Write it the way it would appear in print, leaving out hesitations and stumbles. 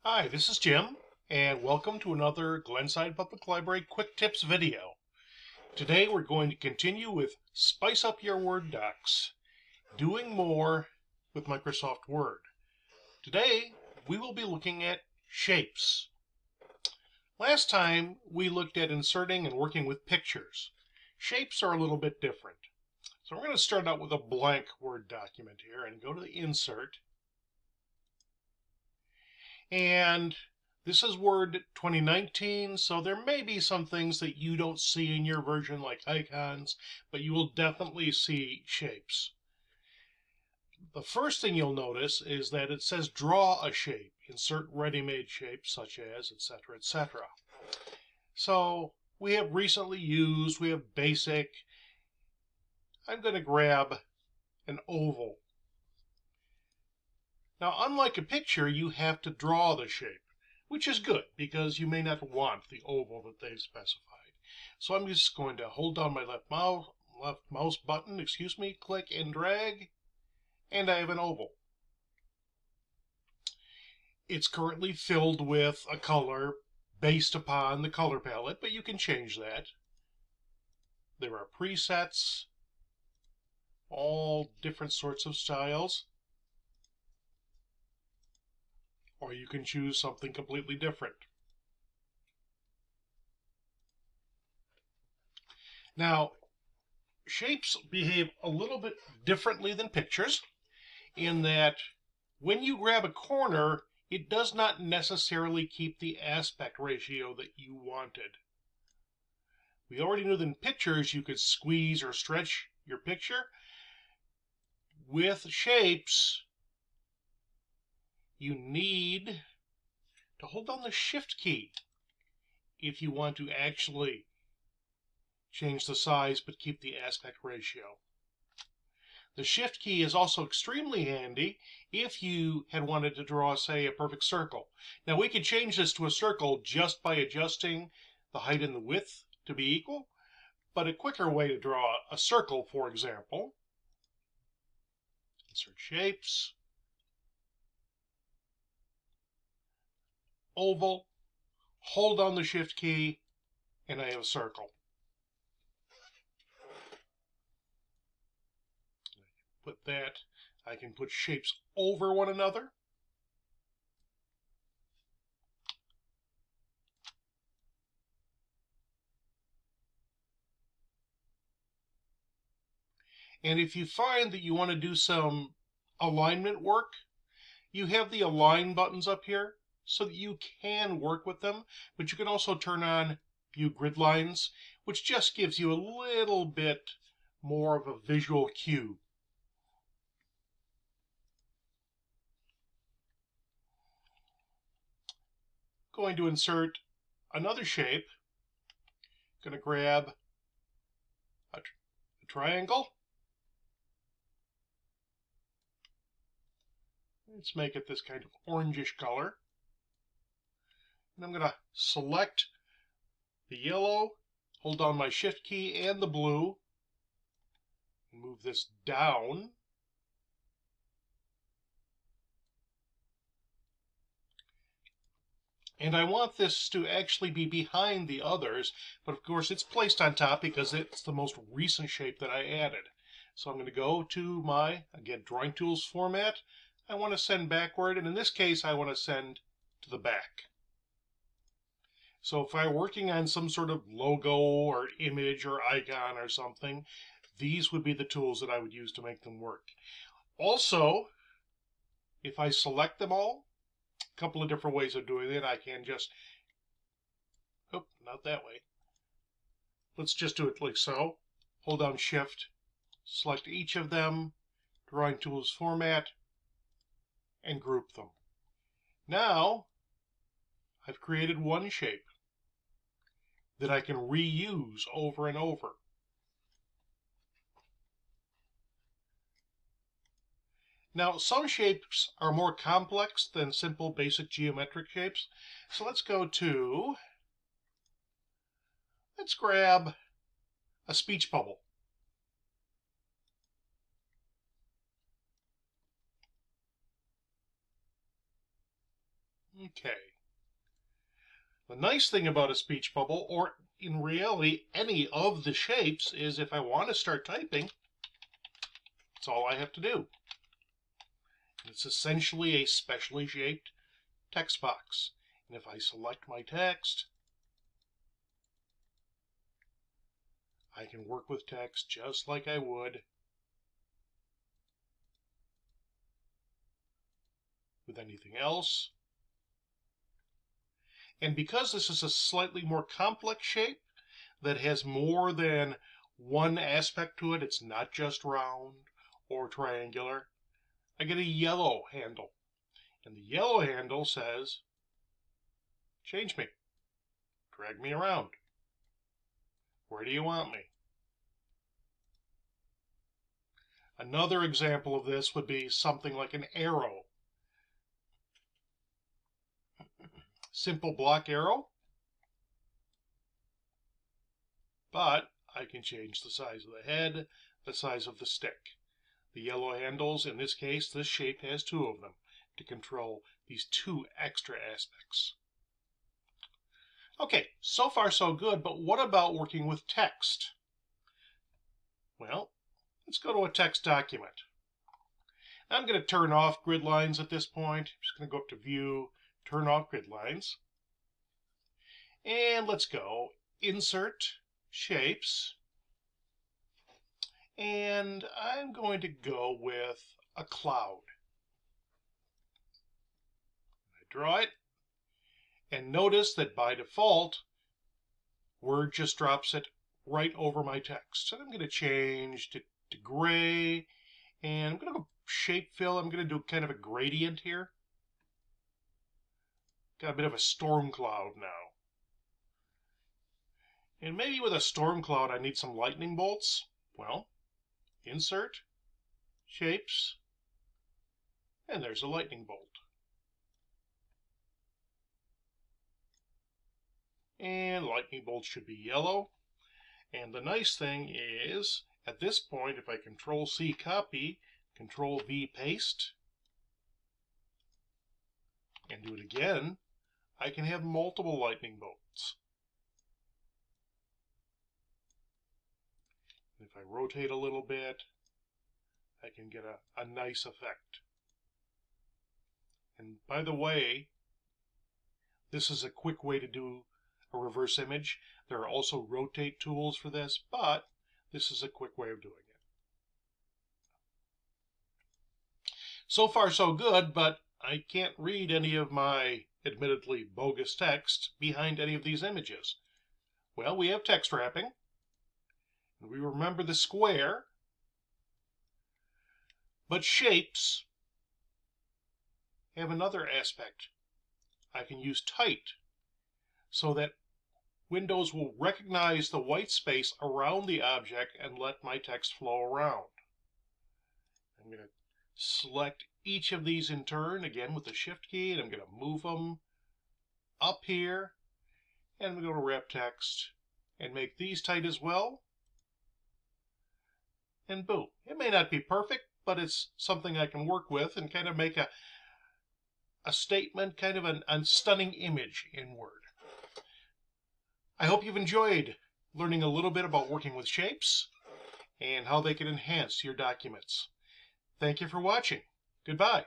Hi, this is Jim, and welcome to another Glenside Public Library Quick Tips video. Today we're going to continue with Spice Up Your Word Docs, doing more with Microsoft Word. Today we will be looking at shapes. Last time we looked at inserting and working with pictures. Shapes are a little bit different. So we're going to start out with a blank Word document here and go to the Insert. And this is Word 2019, so there may be some things that you don't see in your version like icons, but you will definitely see shapes. The first thing you'll notice is that it says draw a shape, insert ready-made shapes such as, etc., etc. So we have recently used, we have basic. I'm going to grab an oval. Now, unlike a picture, you have to draw the shape, which is good because you may not want the oval that they've specified. So I'm just going to hold down my left mouse button, click and drag, and I have an oval. It's currently filled with a color based upon the color palette, but you can change that. There are presets, all different sorts of styles. Or you can choose something completely different. Now, shapes behave a little bit differently than pictures in that when you grab a corner, it does not necessarily keep the aspect ratio that you wanted. We already knew that in pictures you could squeeze or stretch your picture. With shapes, you need to hold down the Shift key if you want to actually change the size but keep the aspect ratio. The Shift key is also extremely handy if you had wanted to draw, say, a perfect circle. Now we could change this to a circle just by adjusting the height and the width to be equal, but a quicker way to draw a circle, for example, insert shapes, oval, hold down the Shift key, and I have a circle. Put that. I can put shapes over one another. And if you find that you want to do some alignment work, you have the align buttons up here so that you can work with them, but you can also turn on view grid lines, which just gives you a little bit more of a visual cue. Going to insert another shape. Going to grab a triangle. Let's make it this kind of orangish color. And I'm going to select the yellow, hold down my Shift key and the blue, and move this down. And I want this to actually be behind the others, but of course it's placed on top because it's the most recent shape that I added. So I'm going to go to my, again, Drawing Tools format. I want to send backward, and in this case I want to send to the back. So if I'm working on some sort of logo or image or icon or something, these would be the tools that I would use to make them work. Also, if I select them all, a couple of different ways of doing it. I can just, not that way. Let's just do it like so. Hold down Shift, select each of them, Drawing Tools format, and group them. Now, I've created one shape that I can reuse over and over. Now, some shapes are more complex than simple basic geometric shapes. So let's grab a speech bubble. Okay. The nice thing about a speech bubble, or in reality any of the shapes, is if I want to start typing, that's all I have to do. It's essentially a specially shaped text box. And if I select my text, I can work with text just like I would with anything else. And because this is a slightly more complex shape that has more than one aspect to it, it's not just round or triangular, I get a yellow handle. And the yellow handle says, change me, drag me around. Where do you want me? Another example of this would be something like an arrow. Simple block arrow, but I can change the size of the head, the size of the stick. The yellow handles, in this case, this shape has two of them to control these two extra aspects. Okay, so far so good, but what about working with text? Well, let's go to a text document. I'm going to turn off grid lines at this point. I'm just going to go up to View, turn off grid lines. And let's go Insert, Shapes. And I'm going to go with a cloud. I draw it, and notice that by default, Word just drops it right over my text. So I'm going to change to gray, and I'm going to go shape fill. I'm going to do kind of a gradient here. Got a bit of a storm cloud now. And maybe with a storm cloud I need some lightning bolts. Well, Insert, Shapes, and there's a lightning bolt. And lightning bolts should be yellow. And the nice thing is, at this point, if I Control-C copy, Control-V paste, and do it again, I can have multiple lightning bolts. If I rotate a little bit, I can get a nice effect. And by the way, this is a quick way to do a reverse image. There are also rotate tools for this, but this is a quick way of doing it. So far so good, but I can't read any of my admittedly bogus text behind any of these images. Well, we have text wrapping. And we remember the square, but shapes have another aspect. I can use tight so that Windows will recognize the white space around the object and let my text flow around. I'm going to select each of these in turn, again with the Shift key, and I'm going to move them up here, and I'm going to wrap text and make these tight as well. And boom. It may not be perfect, but it's something I can work with and kind of make a statement, kind of a stunning image in Word. I hope you've enjoyed learning a little bit about working with shapes and how they can enhance your documents. Thank you for watching. Goodbye.